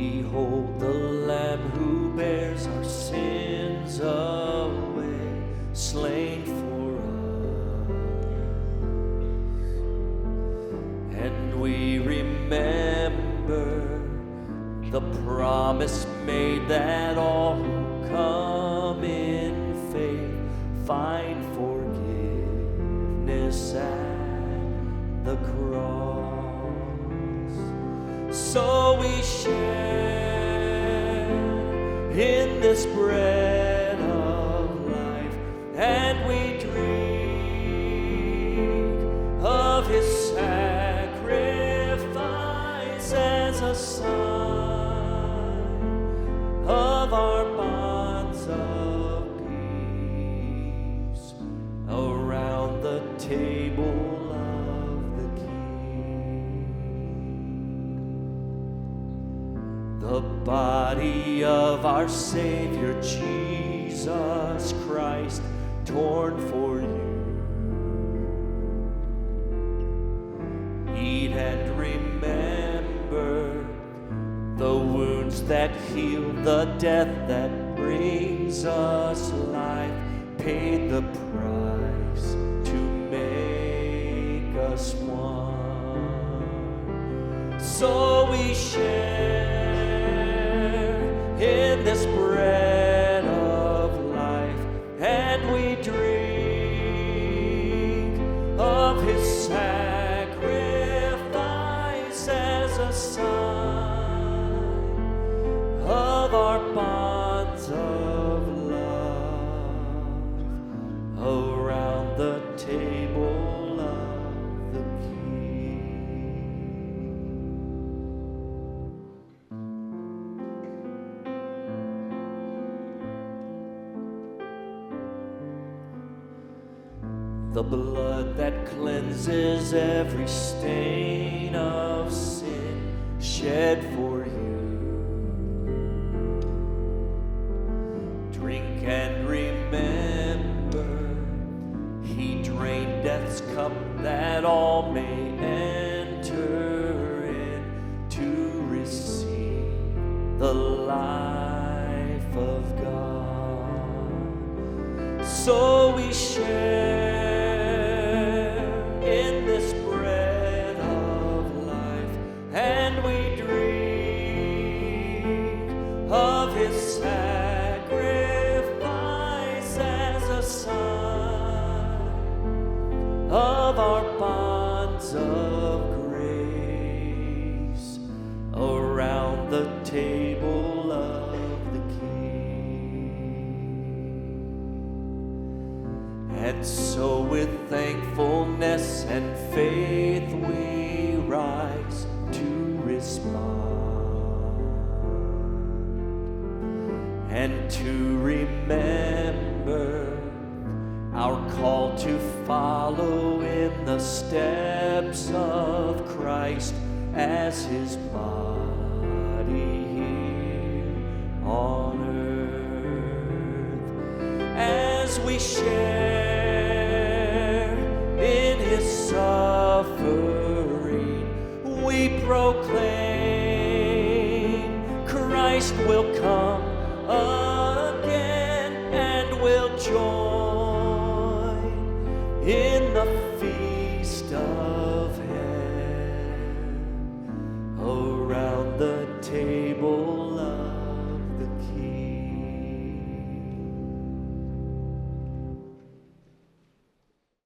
Behold the Lamb who bears our sins away, slain for us. And we remember the promise made that all who come in faith find forgiveness at the cross. So we share in this bread of life, and we drink of his sacrifice as a sign of our bonds of peace around the table of the King. The body of our Savior Jesus Christ, torn for you. Eat and remember the wounds that heal, the death that brings us life, paid the price to make us one. So we share in this bread of life, and we drink of his sacrifice as a sign of our bonds of love around the table of the King. The blood that cleanses every stain of sin, shed for you. Drink and remember, he drained death's cup that all may enter in to receive the life of God. So we share in this bread of life, and we drink of his sacrifice as a sign of our bonds of grace around the table of the King. And so with thankfulness and faith we rise to respond, and to remember our call to follow in the steps of Christ as his body here on earth. As we share in his suffering, we proclaim Christ will come again, and will join in the feast of